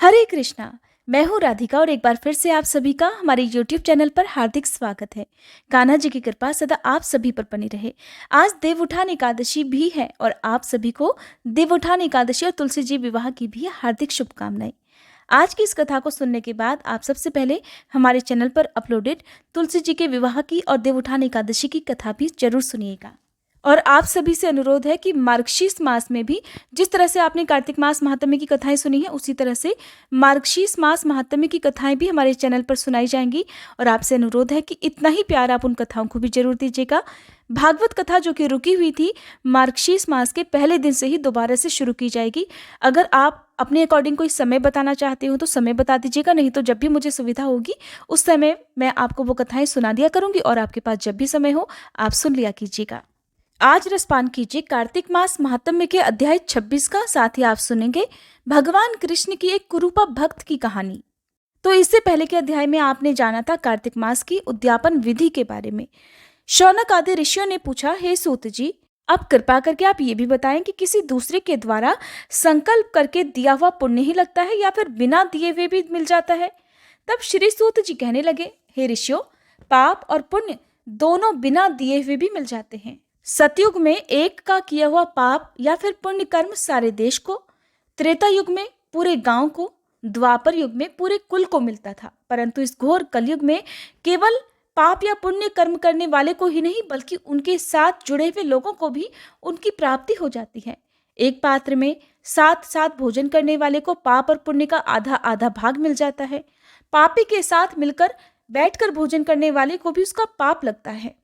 हरे कृष्णा। मैं हूँ राधिका और एक बार फिर से आप सभी का हमारे YouTube चैनल पर हार्दिक स्वागत है। कान्हा जी की कृपा सदा आप सभी पर बनी रहे। आज देवउठान एकादशी भी है और आप सभी को देवउठान एकादशी और तुलसी जी विवाह की भी हार्दिक शुभकामनाएं। आज की इस कथा को सुनने के बाद आप सबसे पहले हमारे चैनल पर अपलोडेड तुलसी जी के विवाह की और देवउठान एकादशी की कथा भी जरूर सुनिएगा। और आप सभी से अनुरोध है कि मार्गशीर्ष मास में भी जिस तरह से आपने कार्तिक मास महात्म्य की कथाएं सुनी है, उसी तरह से मार्गशीर्ष मास महात्म्य की कथाएं भी हमारे चैनल पर सुनाई जाएंगी। और आपसे अनुरोध है कि इतना ही प्यार आप उन कथाओं को भी जरूर दीजिएगा। भागवत कथा जो कि रुकी हुई थी मार्गशीर्ष मास के पहले दिन से ही दोबारा से शुरू की जाएगी। अगर आप अपने अकॉर्डिंग कोई समय बताना चाहते हो तो समय बता दीजिएगा, नहीं तो जब भी मुझे सुविधा होगी उस समय मैं आपको वो कथाएं सुना दिया करूंगी और आपके पास जब भी समय हो आप सुन लिया कीजिएगा। आज रसपान कीजिए कार्तिक मास महात्म्य के अध्याय 26 का। साथ ही आप सुनेंगे भगवान कृष्ण की एक कुरूपा भक्त की कहानी। तो इससे पहले के अध्याय में आपने जाना था कार्तिक मास की उद्यापन विधि के बारे में। शौनक आदि ऋषियों ने पूछा, हे सूत जी, अब कृपा करके आप ये भी बताएं कि किसी दूसरे के द्वारा संकल्प करके दिया हुआ पुण्य ही लगता है या फिर बिना दिए हुए भी मिल जाता है। तब श्री सूत जी कहने लगे, हे ऋषियों, पाप और पुण्य दोनों बिना दिए हुए भी मिल जाते हैं। सतयुग में एक का किया हुआ पाप या फिर पुण्य कर्म सारे देश को, त्रेता युग में पूरे गांव को, द्वापर युग में पूरे कुल को मिलता था। परंतु इस घोर कलयुग में केवल पाप या पुण्य कर्म करने वाले को ही नहीं बल्कि उनके साथ जुड़े हुए लोगों को भी उनकी प्राप्ति हो जाती है। एक पात्र में साथ साथ भोजन करने वाले को पाप और पुण्य का आधा आधा भाग मिल जाता है। पापी के साथ मिलकर बैठकर भोजन करने वाले को भी उसका पाप लगता है।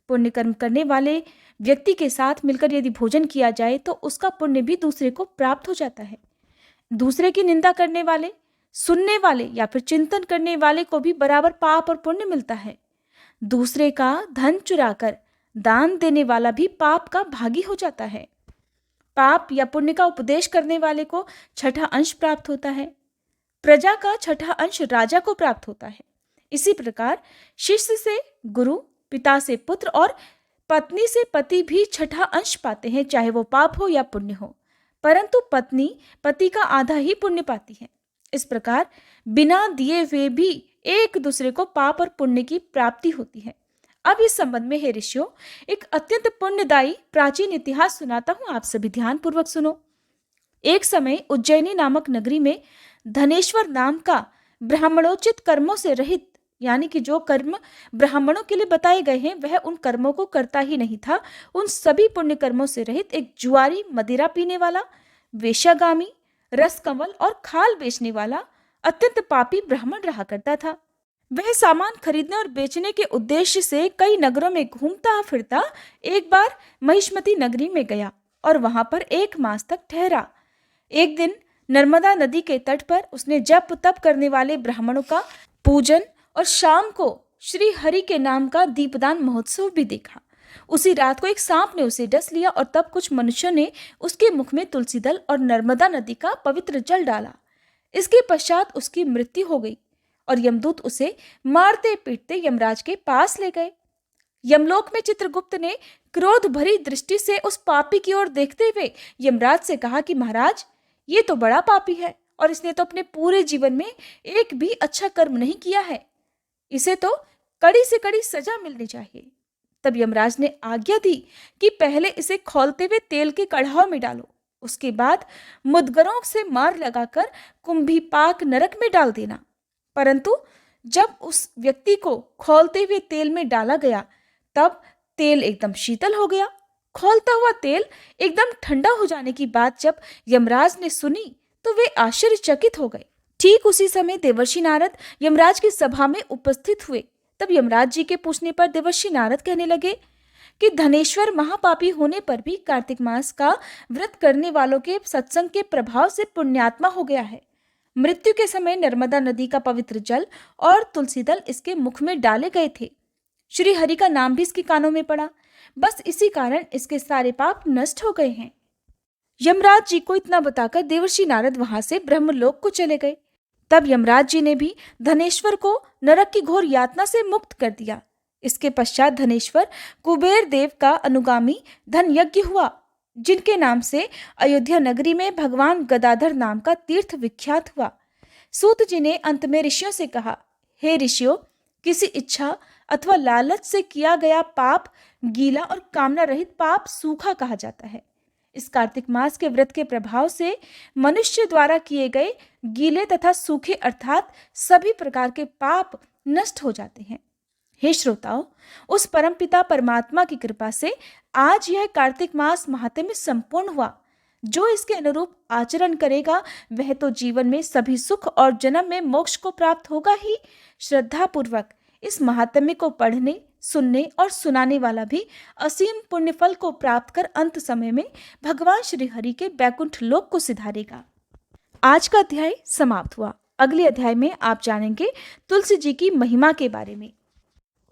पुण्य कर्म करने वाले व्यक्ति के साथ मिलकर यदि भोजन किया जाए तो उसका पुण्य भी दूसरे को प्राप्त हो जाता है। दूसरे की निंदा करने वाले, सुनने वाले या फिर चिंतन करने वाले को भी बराबर पाप और पुण्य मिलता है। दूसरे का धन चुराकर दान देने वाला भी पाप का भागी हो जाता है। पाप या पुण्य का उपदेश करने वाले को छठा अंश प्राप्त होता है। प्रजा का छठा अंश राजा को प्राप्त होता है। इसी प्रकार शिष्य से गुरु, पिता से पुत्र और पत्नी से पति भी छठा अंश पाते हैं, चाहे वो पाप हो या पुण्य हो। परंतु पत्नी पति का आधा ही पुण्य पाती है। इस प्रकार बिना दिए हुए भी एक दूसरे को पाप और पुण्य की प्राप्ति होती है। अब इस संबंध में, हे ऋषियों, एक अत्यंत पुण्यदायी प्राचीन इतिहास सुनाता हूं, आप सभी ध्यान पूर्वक सुनो। एक समय उज्जैनी नामक नगरी में धनेश्वर नाम का ब्राह्मणोचित कर्मों से रहित, यानी कि जो कर्म ब्राह्मणों के लिए बताए गए हैं वह उन कर्मों को करता ही नहीं था, उन सभी पुण्य कर्मों से रहित एक जुआरी, मदिरा पीने वाला, वेश्यागामी, रसकमल और खाल बेचने वाला अत्यंत पापी ब्राह्मण रहा करता था। वह सामान खरीदने और बेचने के उद्देश्य से कई नगरों में घूमता फिरता एक बार महिष्मती नगरी में गया और वहां पर 1 मास तक ठहरा। एक दिन नर्मदा नदी के तट पर उसने जप तप करने वाले ब्राह्मणों का पूजन और शाम को श्री हरि के नाम का दीपदान महोत्सव भी देखा। उसी रात को एक सांप ने उसे डस लिया और तब कुछ मनुष्यों ने उसके मुख में तुलसी दल और नर्मदा नदी का पवित्र जल डाला। इसके पश्चात उसकी मृत्यु हो गई और यमदूत उसे मारते पीटते यमराज के पास ले गए। यमलोक में चित्रगुप्त ने क्रोध भरी दृष्टि से उस पापी की ओर देखते हुए यमराज से कहा कि महाराज, ये तो बड़ा पापी है और इसने तो अपने पूरे जीवन में एक भी अच्छा कर्म नहीं किया है। इसे तो कड़ी से कड़ी सजा मिलनी चाहिए। तब यमराज ने आज्ञा दी कि पहले इसे खौलते हुए तेल के कढ़ाव में डालो, उसके बाद मुदगरों से मार लगाकर कुंभीपाक नरक में डाल देना। परंतु जब उस व्यक्ति को खौलते हुए तेल में डाला गया तब तेल एकदम शीतल हो गया। खौलता हुआ तेल एकदम ठंडा हो जाने की बात जब यमराज ने सुनी तो वे आश्चर्यचकित हो गए। ठीक उसी समय देवर्षि नारद यमराज की सभा में उपस्थित हुए। तब यमराज जी के पूछने पर देवर्षि नारद कहने लगे कि धनेश्वर महापापी होने पर भी कार्तिक मास का व्रत करने वालों के सत्संग के प्रभाव से पुण्यात्मा हो गया है। मृत्यु के समय नर्मदा नदी का पवित्र जल और तुलसी दल इसके मुख में डाले गए थे। श्री हरि का नाम भी इसके कानों में पड़ा। बस इसी कारण इसके सारे पाप नष्ट हो गए हैं। यमराज जी को इतना बताकर देवर्षि नारद वहां से ब्रह्मलोक को चले गए। तब यमराज जी ने भी धनेश्वर को नरक की घोर यातना से मुक्त कर दिया। इसके पश्चात धनेश्वर कुबेर देव का अनुगामी धन यज्ञ हुआ, जिनके नाम से अयोध्या नगरी में भगवान गदाधर नाम का तीर्थ विख्यात हुआ। सूत जी ने अंत में ऋषियों से कहा, हे ऋषियों, किसी इच्छा अथवा लालच से किया गया पाप गीला और कामना रहित पाप सूखा कहा जाता है। इस कार्तिक मास के व्रत के प्रभाव से मनुष्य द्वारा किए गए गीले तथा सूखे अर्थात सभी प्रकार के पाप नष्ट हो जाते हैं। हे श्रोताओ, उस परमपिता परमात्मा की कृपा से आज यह कार्तिक मास महात्म्य संपूर्ण हुआ। जो इसके अनुरूप आचरण करेगा वह तो जीवन में सभी सुख और जन्म में मोक्ष को प्राप्त होगा ही। श्रद्धा पूर्वक इस महात्म्य को पढ़ने, सुनने और सुनाने वाला भी असीम पुण्य फल को प्राप्त कर अंत समय में भगवान श्री हरि के बैकुंठ लोक को सिधारेगा। आज का अध्याय समाप्त हुआ। अगले अध्याय में आप जानेंगे तुलसी जी की महिमा के बारे में।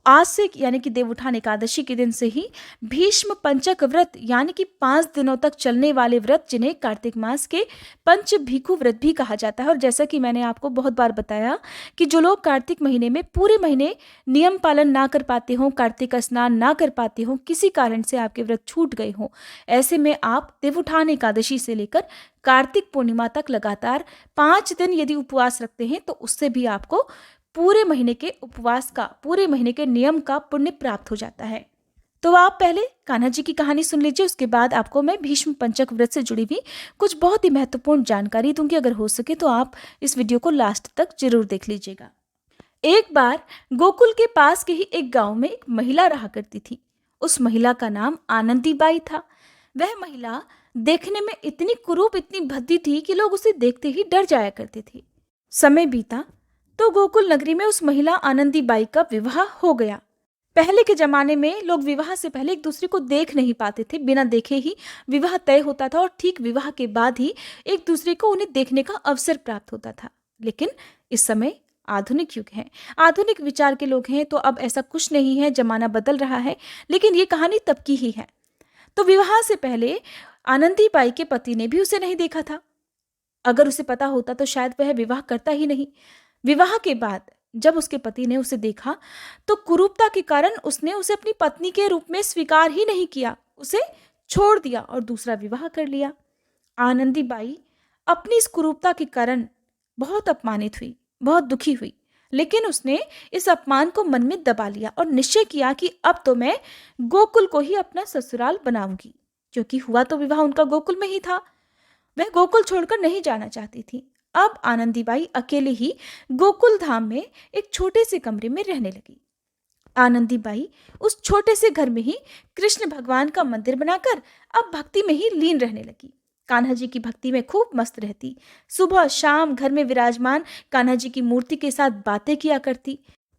आज से यानी कि देवउठान एकादशी के दिन से ही भीष्म पंचक व्रत यानी कि 5 दिनों तक चलने वाले व्रत, जिन्हें कार्तिक मास के पंच भिखु व्रत भी कहा जाता है। और जैसा कि मैंने आपको बहुत बार बताया कि जो लोग कार्तिक महीने में पूरे महीने नियम पालन ना कर पाते हों, कार्तिक स्नान ना कर पाते हों, किसी कारण से आपके व्रत छूट गए हों, ऐसे में आप देवउठान एकादशी से लेकर कार्तिक पूर्णिमा तक लगातार 5 दिन यदि उपवास रखते हैं तो उससे भी आपको पूरे महीने के उपवास का, पूरे महीने के नियम का पुण्य प्राप्त हो जाता है। तो आप पहले कान्हा जी की कहानी सुन लीजिए, उसके बाद आपको मैं भीष्म पंचक व्रत से जुड़ी हुई कुछ बहुत ही महत्वपूर्ण जानकारी दूंगी। अगर हो सके तो आप इस वीडियो को लास्ट तक जरूर देख लीजिएगा। एक बार गोकुल के पास के ही एक गांव में एक महिला रहा करती थी। उस महिला का नाम आनंदी बाई था। वह महिला देखने में इतनी कुरूप, इतनी भद्दी थी कि लोग उसे देखते ही डर जाया करते थे। समय बीता तो गोकुल नगरी में उस महिला आनंदी बाई का विवाह हो गया। पहले के जमाने में लोग विवाह से पहले एक दूसरे को देख नहीं पाते थे, बिना देखे ही विवाह तय होता था और ठीक विवाह के बाद ही एक दूसरे को उन्हें देखने का अवसर प्राप्त होता था। लेकिन इस समय आधुनिक युग है, आधुनिक विचार के लोग हैं, तो अब ऐसा कुछ नहीं है, जमाना बदल रहा है। लेकिन ये कहानी तब की ही है। तो विवाह से पहले आनंदी बाई के पति ने भी उसे नहीं देखा था। अगर उसे पता होता तो शायद वह विवाह करता ही नहीं। विवाह के बाद जब उसके पति ने उसे देखा तो कुरूपता के कारण उसने उसे अपनी पत्नी के रूप में स्वीकार ही नहीं किया, उसे छोड़ दिया और दूसरा विवाह कर लिया। आनंदी बाई अपनी इस कुरूपता के कारण बहुत अपमानित हुई, बहुत दुखी हुई। लेकिन उसने इस अपमान को मन में दबा लिया और निश्चय किया कि अब तो मैं गोकुल को ही अपना ससुराल बनाऊंगी, क्योंकि हुआ तो विवाह उनका गोकुल में ही था। वह गोकुल छोड़कर नहीं जाना चाहती थी। अब आनंदी बाई अकेले ही गोकुल धाम में एक छोटे से कमरे में रहने लगी। आनंदी बाई उस छोटे से घर में ही कृष्ण भगवान का मंदिर बनाकर अब भक्ति में ही लीन रहने लगी। कान्हा जी की भक्ति में खूब मस्त रहती। सुबह शाम घर में विराजमान कान्हा जी की मूर्ति के साथ बातें किया करती।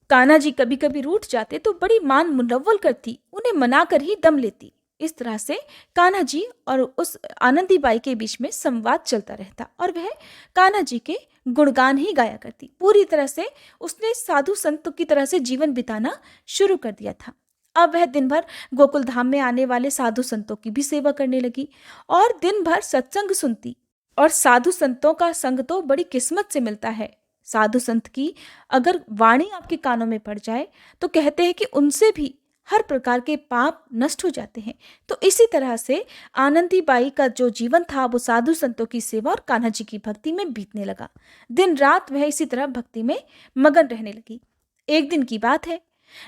कान्हा जी कभी कभी रूठ जाते तो बड़ी मान मुनव्वल करती, उन्हें मनाकर ही दम लेती। इस तरह से कान्हा जी और उस आनंदी बाई के बीच में संवाद चलता रहता और वह कान्हा जी के गुणगान ही गाया करती। पूरी तरह से उसने साधु संतों की तरह से जीवन बिताना शुरू कर दिया था। अब वह दिन भर गोकुल धाम में आने वाले साधु संतों की भी सेवा करने लगी और दिन भर सत्संग सुनती। और साधु संतों का संग तो बड़ी किस्मत से मिलता है। साधु संत की अगर वाणी आपके कानों में पड़ जाए तो कहते हैं कि उनसे भी हर प्रकार के पाप नष्ट हो जाते हैं। तो इसी तरह से आनंदी बाई का जो जीवन था वो साधु संतों की सेवा और कान्हा जी की भक्ति में बीतने लगा। दिन रात वह इसी तरह भक्ति में मगन रहने लगी। एक दिन की बात है,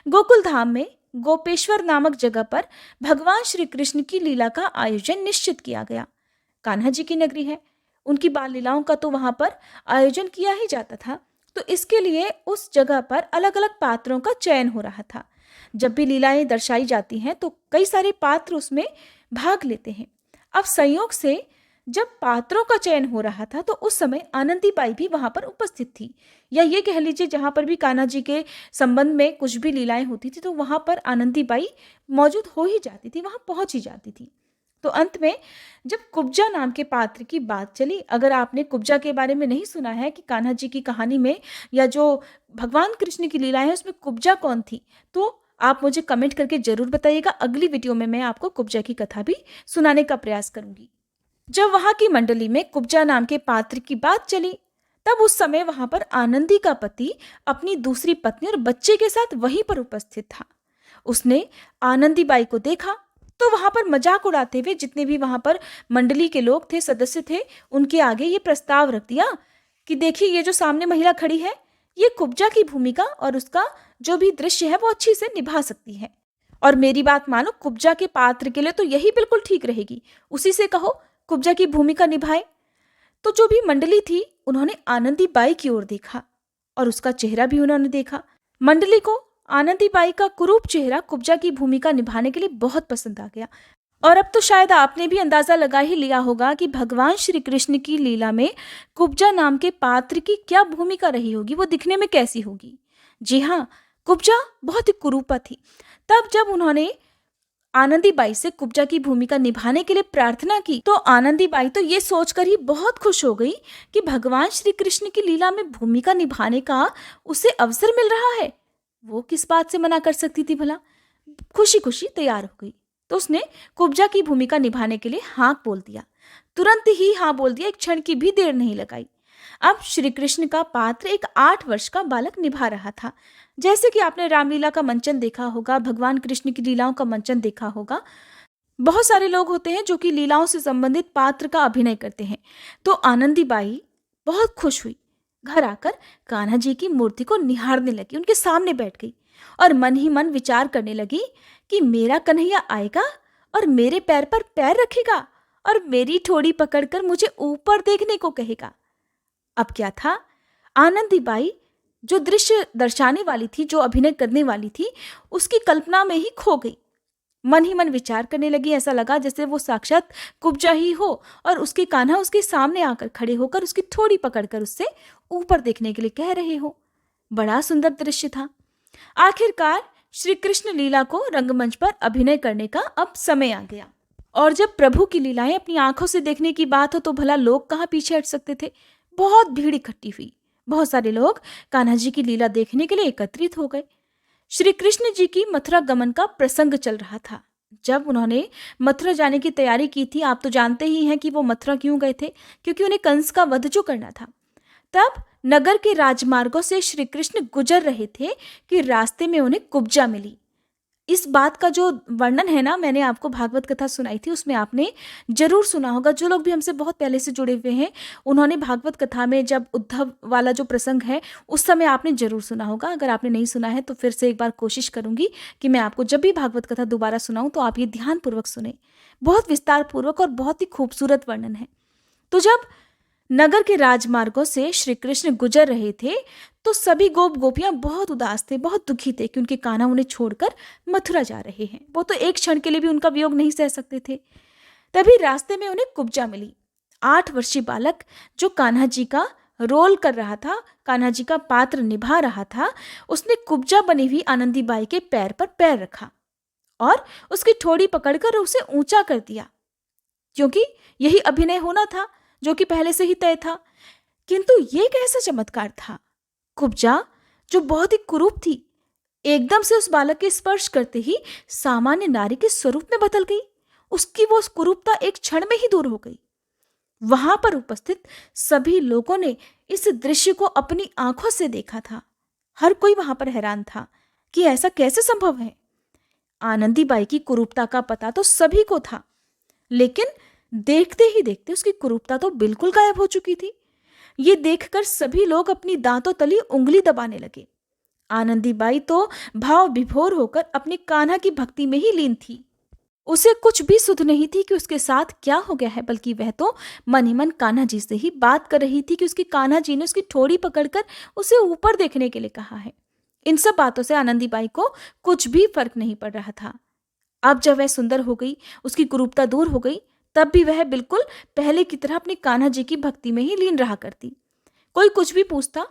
गोकुल धाम में गोपेश्वर नामक जगह पर भगवान श्री कृष्ण की लीला का आयोजन निश्चित किया गया। कान्हा जी की नगरी है, उनकी बाल लीलाओं का तो वहां पर आयोजन किया ही जाता था। तो इसके लिए उस जगह पर अलग अलग पात्रों का चयन हो रहा था। जब भी लीलाएं दर्शाई जाती हैं तो कई सारे पात्र उसमें भाग लेते हैं। अब संयोग से जब पात्रों का चयन हो रहा था तो उस समय आनंदी बाई भी वहां पर उपस्थित थी, या ये कह लीजिए जहां पर भी कान्हा जी के संबंध में कुछ भी लीलाएं होती थी तो वहां पर आनंदी बाई मौजूद हो ही जाती थी, वहां पहुंच ही जाती थी। तो अंत में जब कुब्जा नाम के पात्र की बात चली, अगर आपने कुब्जा के बारे में नहीं सुना है कि कान्हा जी की कहानी में या जो भगवान कृष्ण की लीलाएं हैं उसमें कुब्जा कौन थी, तो आप मुझे कमेंट करके जरूर बताइएगा। अगली वीडियो में मैं आपको कुब्जा की कथा भी सुनाने का प्रयास करूंगी। जब वहां की मंडली में कुब्जा नाम के पात्र की बात चली तब उस समय वहां पर आनंदी का पति अपनी दूसरी पत्नी और बच्चे के साथ वहीं पर उपस्थित था। उसने आनंदी बाई को देखा तो वहां पर मजाक उड़ाते हुए जितने भी वहां पर मंडली के लोग थे, सदस्य थे, उनके आगे ये प्रस्ताव रख दिया कि देखिए ये जो सामने महिला खड़ी है, ये कुब्जा की भूमिका और उसका जो भी दृश्य है वो अच्छी से निभा सकती है। और मेरी बात मानो, कुब्जा के पात्र के लिए तो यही बिल्कुल ठीक रहेगी। उसी से कहो कुब्जा की भूमिका निभाए। तो जो भी मंडली थी उन्होंने आनंदीबाई की ओर देखा और उसका चेहरा भी उन्होंने देखा। मंडली को आनंदीबाई का कुरूप चेहरा कुब्जा की भूमिका निभाने के लिए बहुत पसंद आ गया। और अब तो शायद आपने भी अंदाजा लगा ही लिया होगा कि भगवान श्री कृष्ण की लीला में कुब्जा नाम के पात्र की क्या भूमिका रही होगी, वो दिखने में कैसी होगी। जी हाँ, कुब्जा बहुत ही कुरूपा थी। तब जब उन्होंने आनंदीबाई से कुब्जा की भूमिका निभाने के लिए प्रार्थना की तो आनंदीबाई तो ये सोचकर ही बहुत खुश हो गई कि भगवान श्री कृष्ण की लीला में भूमिका निभाने का उसे अवसर मिल रहा है। वो किस बात से मना कर सकती थी भला। खुशी खुशी तैयार हो गई तो उसने कुब्जा की भूमिका निभाने के लिए हाँ बोल दिया। तुरंत ही हाँ बोल दिया, एक क्षण की भी देर नहीं लगाई। अब श्री कृष्ण का पात्र एक 8 वर्ष का बालक निभा रहा था। जैसे कि आपने रामलीला का मंचन देखा होगा, भगवान कृष्ण की लीलाओं का मंचन देखा होगा। बहुत सारे लोग होते हैं जो कि लीलाओं से संबंधित पात्र का अभिनय करते हैं। तो आनंदीबाई बहुत खुश हुई। घर आकर कान्हा जी की मूर्ति को निहारने लगी, उनके सामने बैठ गई और मन ही मन विचार करने लगी कि मेरा कन्हैया आएगा और मेरे पैर पर पैर रखेगा और मेरी ठोड़ी पकड़कर मुझे ऊपर देखने को कहेगा। अब क्या था, आनंदीबाई जो दृश्य दर्शाने वाली थी, जो अभिनय करने वाली थी, उसकी कल्पना में ही खो गई। मन ही मन विचार करने लगी। ऐसा लगा जैसे वो साक्षात कुब्जा ही हो और उसके कान्हा उसके सामने आकर खड़े होकर उसकी थोड़ी पकड़कर उससे ऊपर देखने के लिए कह रहे हो। बड़ा सुंदर दृश्य था। आखिरकार श्री कृष्ण लीला को रंगमंच पर अभिनय करने का अब समय आ गया। और जब प्रभु की लीलाएं अपनी आंखों से देखने की बात हो तो भला लोग कहाँ पीछे हट सकते थे। बहुत भीड़ इकट्ठी हुई। बहुत सारे लोग कान्हा जी की लीला देखने के लिए एकत्रित हो गए। श्री कृष्ण जी की मथुरा गमन का प्रसंग चल रहा था। जब उन्होंने मथुरा जाने की तैयारी की थी, आप तो जानते ही हैं कि वो मथुरा क्यों गए थे, क्योंकि उन्हें कंस का वध जो करना था। तब नगर के राजमार्गों से श्री कृष्ण गुजर रहे थे कि रास्ते में उन्हें कुब्जा मिली। इस बात का जो वर्णन है ना, मैंने आपको भागवत कथा सुनाई थी, उसमें आपने जरूर सुना होगा। जो लोग भी हमसे बहुत पहले से जुड़े हुए हैं उन्होंने भागवत कथा में जब उद्धव वाला जो प्रसंग है उस समय आपने जरूर सुना होगा। अगर आपने नहीं सुना है तो फिर से एक बार कोशिश करूंगी कि मैं आपको जब भी भागवत कथा दोबारा सुनाऊं तो आप ये ध्यानपूर्वक सुने। बहुत विस्तार पूर्वक और बहुत ही खूबसूरत वर्णन है। तो जब नगर के राजमार्गों से श्री कृष्ण गुजर रहे थे तो सभी गोप गोपियां बहुत उदास थे, बहुत दुखी थे कि उनके कान्हा उन्हें छोड़कर मथुरा जा रहे हैं। वो तो एक क्षण के लिए भी उनका वियोग नहीं सह सकते थे। तभी रास्ते में उन्हें कुब्जा मिली। 8 वर्षीय बालक जो कान्हा जी का रोल कर रहा था, कान्हा जी का पात्र निभा रहा था, उसने कुब्जा बनी हुई आनंदीबाई के पैर पर पैर रखा और उसकी ठोड़ी पकड़कर उसे ऊंचा कर दिया, क्योंकि यही अभिनय होना था जो कि पहले से ही तय था। किंतु ये कैसा चमत्कार था। कुब्जा जो बहुत ही कुरूप थी, एकदम से उस बालक के स्पर्श करते ही सामान्य नारी के स्वरूप में बदल गई। उसकी वो कुरूपता एक क्षण में ही दूर हो गई। वहां पर उपस्थित सभी लोगों ने इस दृश्य को अपनी आंखों से देखा था। हर कोई वहां पर हैरान था कि ऐसा कैसे संभव है। आनंदीबाई की कुरूपता का पता तो सभी को था, लेकिन देखते ही देखते उसकी कुरूपता तो बिल्कुल गायब हो चुकी थी। ये देखकर सभी लोग अपनी दांतों तली उंगली दबाने लगे। आनंदीबाई तो भाव विभोर होकर अपने कान्हा की भक्ति में ही लीन थी। उसे कुछ भी सुध नहीं थी कि उसके साथ क्या हो गया है, बल्कि वह तो मन ही मन कान्हा जी से ही बात कर रही थी कि उसकी कान्हा जी ने उसकी ठोड़ी पकड़कर उसे ऊपर देखने के लिए कहा है। इन सब बातों से आनंदीबाई को कुछ भी फर्क नहीं पड़ रहा था। अब जब वह सुंदर हो गई, उसकी कुरूपता दूर हो गई, तब भी वह बिल्कुल पहले की तरह अपने कान्हा जी की भक्ति में ही लीन रहा करती। कोई कुछ भी पूछता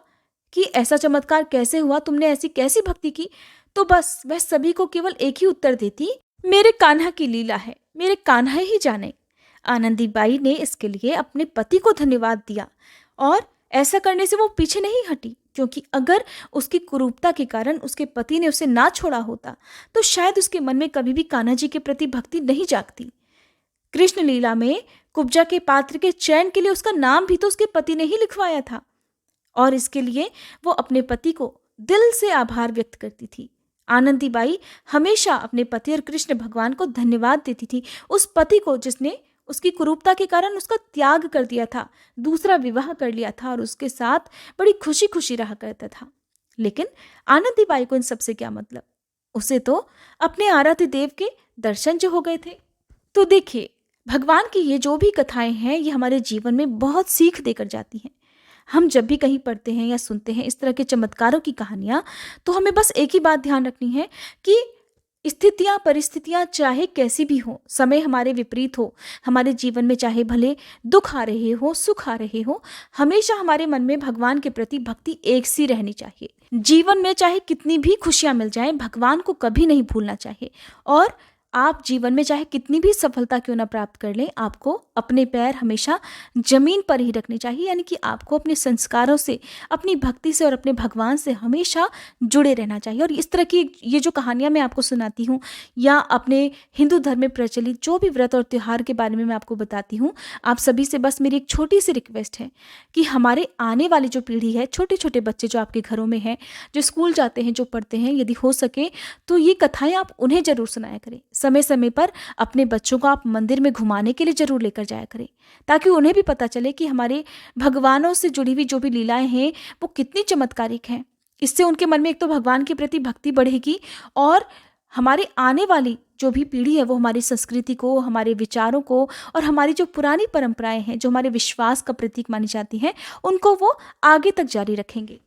कि ऐसा चमत्कार कैसे हुआ, तुमने ऐसी कैसी भक्ति की, तो बस वह सभी को केवल एक ही उत्तर देती, मेरे कान्हा की लीला है, मेरे कान्हा ही जाने। आनंदीबाई ने इसके लिए अपने पति को धन्यवाद दिया और ऐसा करने से वो पीछे नहीं हटी, क्योंकि अगर उसकी कुरूपता के कारण उसके पति ने उसे ना छोड़ा होता तो शायद उसके मन में कभी भी कान्हा जी के प्रति भक्ति नहीं जागती। कृष्ण लीला में कुब्जा के पात्र के चयन के लिए उसका नाम भी तो उसके पति ने ही लिखवाया था और इसके लिए वो अपने पति को दिल से आभार व्यक्त करती थी। आनंदीबाई हमेशा अपने पति और कृष्ण भगवान को धन्यवाद देती थी, उस पति को जिसने उसकी कुरूपता के कारण उसका त्याग कर दिया था, दूसरा विवाह कर लिया था और उसके साथ बड़ी खुशी खुशी रहा करता था। लेकिन आनंदी बाई को इन सबसे क्या मतलब? उसे तो अपने आराध्य देव के दर्शन जो हो गए थे। तो देखिए, भगवान की ये जो भी कथाएं हैं, ये हमारे जीवन में बहुत सीख देकर जाती हैं। हम जब भी कहीं पढ़ते हैं या सुनते हैं इस तरह के चमत्कारों की कहानियां, तो हमें बस एक ही बात ध्यान रखनी है कि स्थितियां परिस्थितियां चाहे कैसी भी हो, समय हमारे विपरीत हो, हमारे जीवन में चाहे भले दुख आ रहे हो सुख आ रहे हो, हमेशा हमारे मन में भगवान के प्रति भक्ति एक सी रहनी चाहिए। जीवन में चाहे कितनी भी खुशियां मिल जाएं, भगवान को कभी नहीं भूलना चाहिए। और आप जीवन में चाहे कितनी भी सफलता क्यों ना प्राप्त कर लें, आपको अपने पैर हमेशा जमीन पर ही रखने चाहिए, यानी कि आपको अपने संस्कारों से, अपनी भक्ति से और अपने भगवान से हमेशा जुड़े रहना चाहिए। और इस तरह की ये जो कहानियां मैं आपको सुनाती हूँ या अपने हिंदू धर्म में प्रचलित जो भी व्रत और त्योहार के बारे में मैं आपको बताती हूँ, आप सभी से बस मेरी एक छोटी सी रिक्वेस्ट है कि हमारे आने वाली जो पीढ़ी है, छोटे छोटे बच्चे जो आपके घरों में हैं, जो स्कूल जाते हैं, जो पढ़ते हैं, यदि हो सके तो ये कथाएं आप उन्हें जरूर सुनाया करें। समय समय पर अपने बच्चों को आप मंदिर में घुमाने के लिए जरूर लेकर जाया करें, ताकि उन्हें भी पता चले कि हमारे भगवानों से जुड़ी हुई जो भी लीलाएं हैं वो कितनी चमत्कारिक हैं। इससे उनके मन में एक तो भगवान के प्रति भक्ति बढ़ेगी और हमारे आने वाली जो भी पीढ़ी है वो हमारी संस्कृति को, हमारे विचारों को और हमारी जो पुरानी परंपराएं हैं, जो हमारे विश्वास का प्रतीक मानी जाती हैं, उनको वो आगे तक जारी रखेंगे।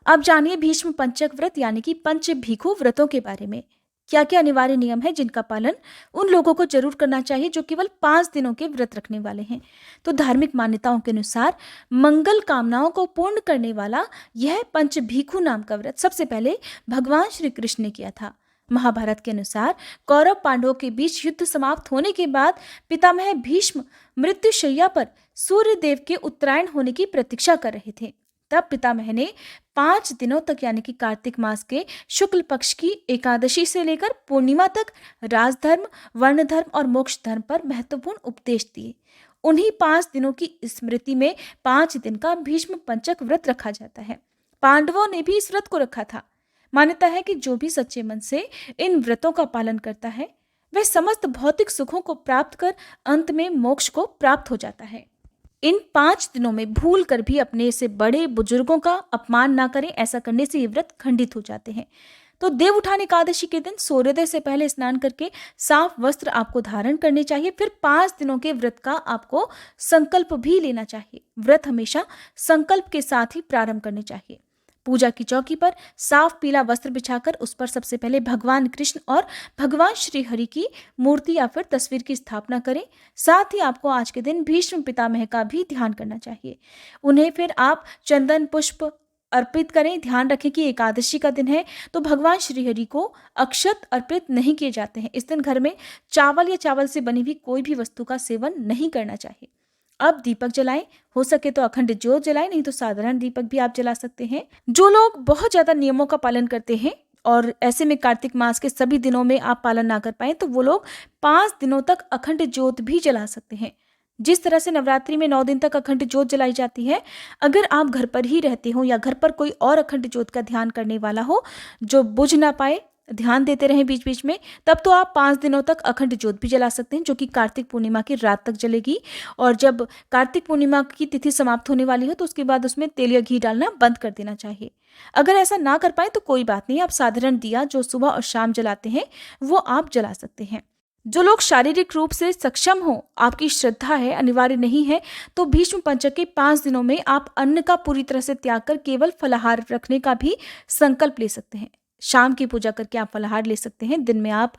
अब जानिए भीष्म पंचक व्रत यानी कि पंच भीखु व्रतों के बारे में। क्या क्या अनिवार्य नियम है जिनका पालन उन लोगों को जरूर करना चाहिए जो केवल 5 दिनों के व्रत रखने वाले हैं। तो धार्मिक मान्यताओं के अनुसार मंगल कामनाओं को पूर्ण करने वाला यह पंच भीखु नाम का व्रत सबसे पहले भगवान श्री कृष्ण ने किया था। महाभारत के अनुसार कौरव पांडवों के बीच युद्ध समाप्त होने के बाद पितामह भीष्म मृत्युशैया पर सूर्य देव के उत्तरायण होने की प्रतीक्षा कर रहे थे। तब पितामह ने 5 दिनों तक यानी कि कार्तिक मास के शुक्ल पक्ष की एकादशी से लेकर पूर्णिमा तक राजधर्म, वर्ण धर्म और मोक्ष धर्म पर महत्वपूर्ण उपदेश दिए। उन्हीं 5 दिनों की स्मृति में 5 दिन का भीष्म पंचक व्रत रखा जाता है। पांडवों ने भी इस व्रत को रखा था। मान्यता है कि जो भी सच्चे मन से इन व्रतों का पालन करता है वह समस्त भौतिक सुखों को प्राप्त कर अंत में मोक्ष को प्राप्त हो जाता है। इन 5 दिनों में भूल कर भी अपने से बड़े बुजुर्गों का अपमान ना करें, ऐसा करने से ये व्रत खंडित हो जाते हैं। तो देव उठान एकादशी के दिन सूर्योदय से पहले स्नान करके साफ वस्त्र आपको धारण करने चाहिए। फिर 5 दिनों के व्रत का आपको संकल्प भी लेना चाहिए। व्रत हमेशा संकल्प के साथ ही प्रारंभ करने चाहिए। पूजा की चौकी पर साफ पीला वस्त्र बिछाकर उस पर सबसे पहले भगवान कृष्ण और भगवान श्री हरि की मूर्ति या फिर तस्वीर की स्थापना करें। साथ ही आपको आज के दिन भीष्म पितामह का भी ध्यान करना चाहिए। उन्हें फिर आप चंदन पुष्प अर्पित करें। ध्यान रखें कि एकादशी का दिन है तो भगवान श्री हरि को अक्षत अर्पित नहीं किए जाते हैं। इस दिन घर में चावल या चावल से बनी हुई कोई भी वस्तु का सेवन नहीं करना चाहिए। अब दीपक जलाएं, हो सके तो अखंड ज्योत जलाएं, नहीं तो साधारण दीपक भी आप जला सकते हैं। जो लोग बहुत ज्यादा नियमों का पालन करते हैं और ऐसे में कार्तिक मास के सभी दिनों में आप पालन ना कर पाए तो वो लोग 5 दिनों तक अखंड ज्योत भी जला सकते हैं। जिस तरह से नवरात्रि में 9 दिन तक अखंड ज्योत जलाई जाती है, अगर आप घर पर ही रहते हो या घर पर कोई और अखंड ज्योत का ध्यान करने वाला हो जो बुझ ना पाए, ध्यान देते रहें बीच बीच में, तब तो आप 5 दिनों तक अखंड ज्योत भी जला सकते हैं, जो कि कार्तिक पूर्णिमा की रात तक जलेगी। और जब कार्तिक पूर्णिमा की तिथि समाप्त होने वाली हो तो उसके बाद उसमें तेल या घी डालना बंद कर देना चाहिए। अगर ऐसा ना कर पाए तो कोई बात नहीं, आप साधारण दिया जो सुबह और शाम जलाते हैं वो आप जला सकते हैं। जो लोग शारीरिक रूप से सक्षम हो, आपकी श्रद्धा है, अनिवार्य नहीं है, तो भीष्म पंचक के 5 दिनों में आप अन्न का पूरी तरह से त्याग कर केवल फलाहार रखने का भी संकल्प ले सकते हैं। शाम की पूजा करके आप फलाहार ले सकते हैं, दिन में आप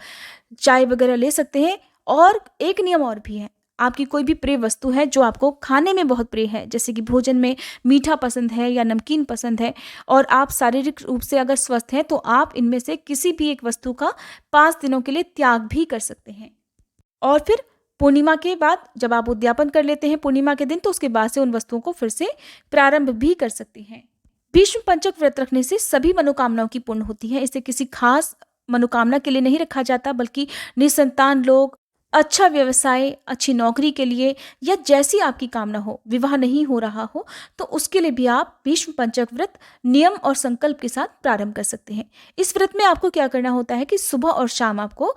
चाय वगैरह ले सकते हैं। और एक नियम और भी है, आपकी कोई भी प्रिय वस्तु है जो आपको खाने में बहुत प्रिय है, जैसे कि भोजन में मीठा पसंद है या नमकीन पसंद है और आप शारीरिक रूप से अगर स्वस्थ हैं तो आप इनमें से किसी भी एक वस्तु का 5 दिनों के लिए त्याग भी कर सकते हैं। और फिर पूर्णिमा के बाद जब आप उद्यापन कर लेते हैं पूर्णिमा के दिन, तो उसके बाद से उन वस्तुओं को फिर से प्रारंभ भी कर सकते हैं। भीष्म पंचक व्रत रखने से सभी मनोकामनाओं की पूर्ण होती है। इसे किसी खास मनोकामना के लिए नहीं रखा जाता, बल्कि निसंतान लोग, अच्छा व्यवसाय, अच्छी नौकरी के लिए या जैसी आपकी कामना हो, विवाह नहीं हो रहा हो, तो उसके लिए भी आप भीष्म पंचक व्रत नियम और संकल्प के साथ प्रारंभ कर सकते हैं। इस व्रत में आपको क्या करना होता है कि सुबह और शाम आपको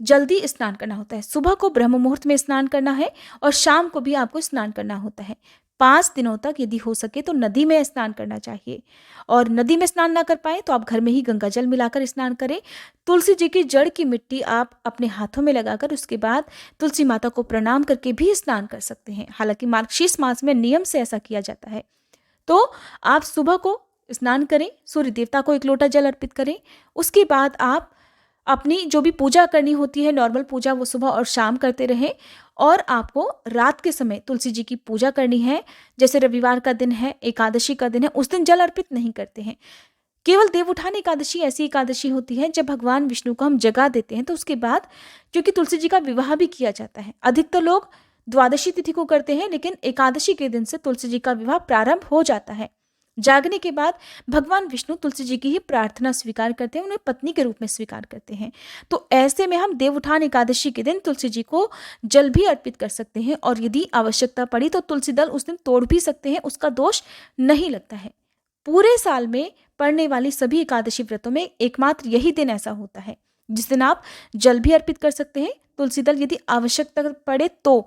जल्दी स्नान करना होता है। सुबह को ब्रह्म मुहूर्त में स्नान करना है और शाम को भी आपको स्नान करना होता है। 5 दिनों तक यदि हो सके तो नदी में स्नान करना चाहिए, और नदी में स्नान ना कर पाए तो आप घर में ही गंगा जल मिलाकर स्नान करें। तुलसी जी की जड़ की मिट्टी आप अपने हाथों में लगाकर उसके बाद तुलसी माता को प्रणाम करके भी स्नान कर सकते हैं। हालांकि मार्गशीर्ष मास में नियम से ऐसा किया जाता है। तो आप सुबह को स्नान करें, सूर्य देवता को 1 लोटा जल अर्पित करें। उसके बाद आप अपनी जो भी पूजा करनी होती है, नॉर्मल पूजा, वो सुबह और शाम करते रहें। और आपको रात के समय तुलसी जी की पूजा करनी है। जैसे रविवार का दिन है, एकादशी का दिन है, उस दिन जल अर्पित नहीं करते हैं। केवल देव उठान एकादशी ऐसी एकादशी होती है जब भगवान विष्णु को हम जगा देते हैं, तो उसके बाद क्योंकि तुलसी जी का विवाह भी किया जाता है। अधिकतर लोग द्वादशी तिथि को करते हैं, लेकिन एकादशी के दिन से तुलसी जी का विवाह प्रारंभ हो जाता है। जागने के बाद भगवान विष्णु तुलसी जी की ही प्रार्थना स्वीकार करते हैं, उन्हें पत्नी के रूप में स्वीकार करते हैं। तो ऐसे में हम देव उठान एकादशी के दिन तुलसी जी को जल भी अर्पित कर सकते हैं, और यदि आवश्यकता पड़ी तो तुलसी दल उस दिन तोड़ भी सकते हैं, उसका दोष नहीं लगता है। पूरे साल में पड़ने वाली सभी एकादशी व्रतों में एकमात्र यही दिन ऐसा होता है जिस दिन आप जल भी अर्पित कर सकते हैं। तुलसी दल यदि आवश्यकता पड़े तो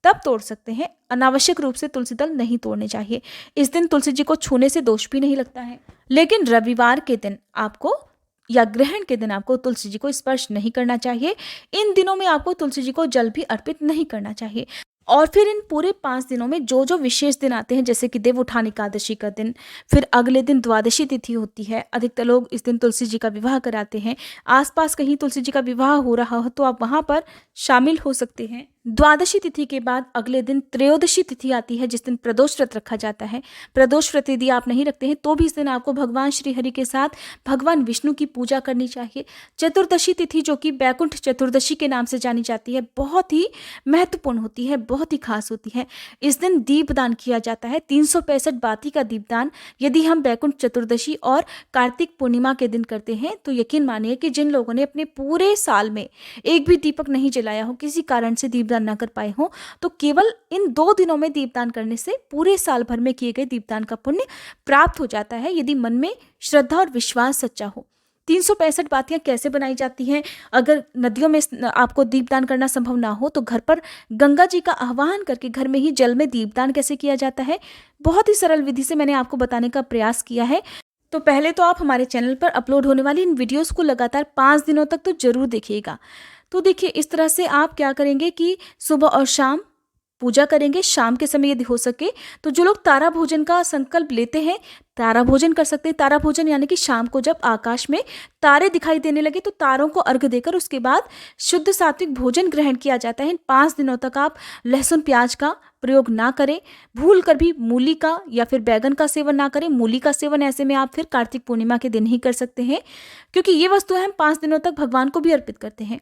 तब तोड़ सकते हैं, अनावश्यक रूप से तुलसी दल नहीं तोड़ने चाहिए। इस दिन तुलसी जी को छूने से दोष भी नहीं लगता है। लेकिन रविवार के दिन आपको या ग्रहण के दिन आपको तुलसी जी को स्पर्श नहीं करना चाहिए। इन दिनों में आपको तुलसी जी को जल भी अर्पित नहीं करना चाहिए। और फिर इन पूरे 5 दिनों में जो जो विशेष दिन आते हैं, जैसे कि देव उठान एकादशी का दिन, फिर अगले दिन द्वादशी तिथि होती है। अधिकतर लोग इस दिन तुलसी जी का विवाह कराते हैं। आसपास कहीं तुलसी जी का विवाह हो रहा हो तो आप वहां पर शामिल हो सकते हैं। द्वादशी तिथि के बाद अगले दिन त्रयोदशी तिथि आती है, जिस दिन प्रदोष व्रत रखा जाता है। प्रदोष व्रत यदि आप नहीं रखते हैं तो भी इस दिन आपको भगवान श्री हरि के साथ भगवान विष्णु की पूजा करनी चाहिए। चतुर्दशी तिथि, जो कि बैकुंठ चतुर्दशी के नाम से जानी जाती है, बहुत ही महत्वपूर्ण होती है, बहुत ही खास होती है। इस दिन दीपदान किया जाता है, 365 बाती का दीपदान। यदि हम बैकुंठ चतुर्दशी और कार्तिक पूर्णिमा के दिन करते हैं तो यकीन मानिए कि जिन लोगों ने अपने पूरे साल में एक भी दीपक नहीं जलाया हो, किसी कारण से दीपदान ना कर पाए हो, तो केवल इन 2 दिनों में दीपदान करने से पूरे साल भर में किए गए दीपदान का पुण्य प्राप्त हो जाता है, यदि मन में श्रद्धा और विश्वास सच्चा हो। 365 बातियां कैसे बनाई जाती हैं? अगर नदियों में आपको दीपदान करना संभव ना हो तो घर पर गंगा जी का आह्वान करके घर में ही जल में दीपदान कैसे किया जाता है, बहुत ही सरल विधि से मैंने आपको बताने का प्रयास किया है। तो पहले तो आप हमारे चैनल पर अपलोड होने वाली इन वीडियोस को लगातार 5 दिनों तक तो जरूर देखिएगा। तो देखिए, इस तरह से आप क्या करेंगे कि सुबह और शाम पूजा करेंगे। शाम के समय यदि हो सके तो जो लोग तारा भोजन का संकल्प लेते हैं, तारा भोजन कर सकते हैं। तारा भोजन यानी कि शाम को जब आकाश में तारे दिखाई देने लगे तो तारों को अर्घ्य देकर उसके बाद शुद्ध सात्विक भोजन ग्रहण किया जाता है। इन 5 दिनों तक आप लहसुन प्याज का प्रयोग ना करें। भूल कर भी मूली का या फिर बैगन का सेवन ना करें। मूली का सेवन ऐसे में आप फिर कार्तिक पूर्णिमा के दिन ही कर सकते हैं, क्योंकि ये वस्तुएं हम 5 दिनों तक भगवान को भी अर्पित करते हैं।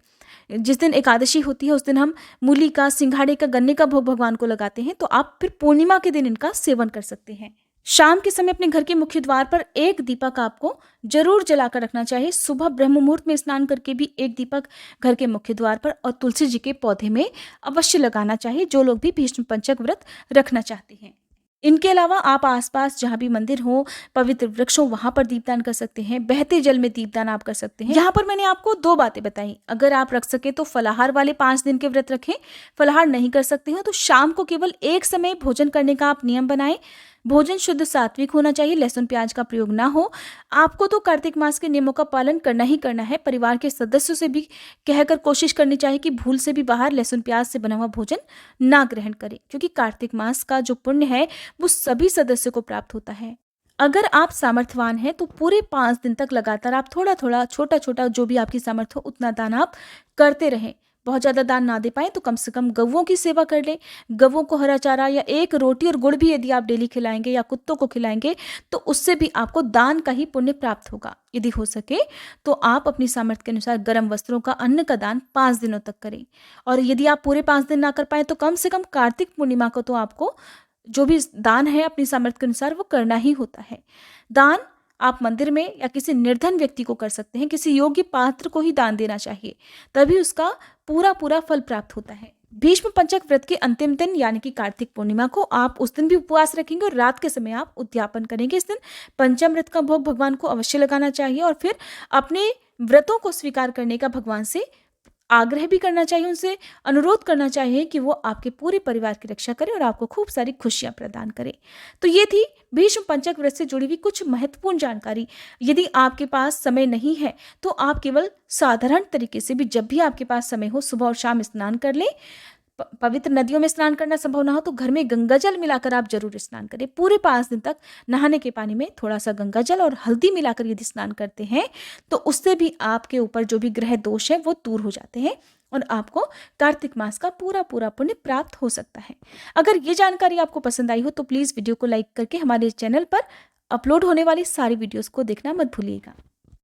जिस दिन एकादशी होती है उस दिन हम मूली का, सिंघाड़े का, गन्ने का भोग भगवान को लगाते हैं, तो आप फिर पूर्णिमा के दिन इनका सेवन कर सकते हैं। शाम के समय अपने घर के मुख्य द्वार पर एक दीपक आपको जरूर जलाकर रखना चाहिए। सुबह ब्रह्म मुहूर्त में स्नान करके भी एक दीपक घर के मुख्य द्वार पर और तुलसी जी के पौधे में अवश्य लगाना चाहिए, जो लोग भी भीष्म पंचक व्रत रखना चाहते हैं। इनके अलावा आप आसपास जहाँ भी मंदिर हो, पवित्र वृक्ष हो, वहां पर दीपदान कर सकते हैं। बहते जल में दीपदान आप कर सकते हैं। यहाँ पर मैंने आपको 2 बातें बताई। अगर आप रख सके तो फलाहार वाले 5 दिन के व्रत रखें। फलाहार नहीं कर सकते हो तो शाम को केवल एक समय भोजन करने का आप नियम बनाएं। भोजन शुद्ध सात्विक होना चाहिए, लहसुन प्याज का प्रयोग ना हो। आपको तो कार्तिक मास के नियमों का पालन करना ही करना है। परिवार के सदस्यों से भी कहकर कोशिश करनी चाहिए कि भूल से भी बाहर लहसुन प्याज से बना हुआ भोजन ना ग्रहण करें, क्योंकि कार्तिक मास का जो पुण्य है वो सभी सदस्यों को प्राप्त होता है। अगर आप सामर्थ्यवान हैं तो पूरे 5 दिन तक लगातार आप थोड़ा थोड़ा, छोटा छोटा, जो भी आपकी सामर्थ्य हो उतना दान आप करते रहें। बहुत ज़्यादा दान ना दे पाए तो कम से कम गौवों की सेवा कर लें। गौवों को हरा चारा या एक रोटी और गुड़ भी यदि आप डेली खिलाएंगे या कुत्तों को खिलाएंगे तो उससे भी आपको दान का ही पुण्य प्राप्त होगा। यदि हो सके तो आप अपनी सामर्थ्य के अनुसार गर्म वस्त्रों का, अन्न का दान 5 दिनों तक करें। और यदि आप पूरे 5 दिन ना कर पाए तो कम से कम कार्तिक पूर्णिमा को तो आपको जो भी दान है अपनी सामर्थ्य के अनुसार वो करना ही होता है। दान आप मंदिर में या किसी निर्धन व्यक्ति को कर सकते हैं। किसी योग्य पात्र को ही दान देना चाहिए, तभी उसका पूरा फल प्राप्त होता है। भीष्म पंचक व्रत के अंतिम दिन यानी कि कार्तिक पूर्णिमा को आप उस दिन भी उपवास रखेंगे और रात के समय आप उद्यापन करेंगे। इस दिन पंचामृत का भोग भगवान को अवश्य लगाना चाहिए और फिर अपने व्रतों को स्वीकार करने का भगवान से आग्रह भी करना चाहिए, उनसे अनुरोध करना चाहिए कि वो आपके पूरे परिवार की रक्षा करे और आपको खूब सारी खुशियां प्रदान करे। तो ये थी भीष्म पंचक व्रत से जुड़ी हुई कुछ महत्वपूर्ण जानकारी। यदि आपके पास समय नहीं है तो आप केवल साधारण तरीके से भी जब भी आपके पास समय हो सुबह और शाम स्नान कर लें। पवित्र नदियों में स्नान करना संभव ना हो तो घर में गंगा जल मिलाकर आप जरूर स्नान करें। पूरे 5 दिन तक नहाने के पानी में थोड़ा सा गंगा जल और हल्दी मिलाकर यदि स्नान करते हैं तो उससे भी आपके ऊपर जो भी ग्रह दोष है वो दूर हो जाते हैं और आपको कार्तिक मास का पूरा पुण्य प्राप्त हो सकता है। अगर ये जानकारी आपको पसंद आई हो तो प्लीज़ वीडियो को लाइक करके हमारे चैनल पर अपलोड होने वाली सारी वीडियोस को देखना मत भूलिएगा।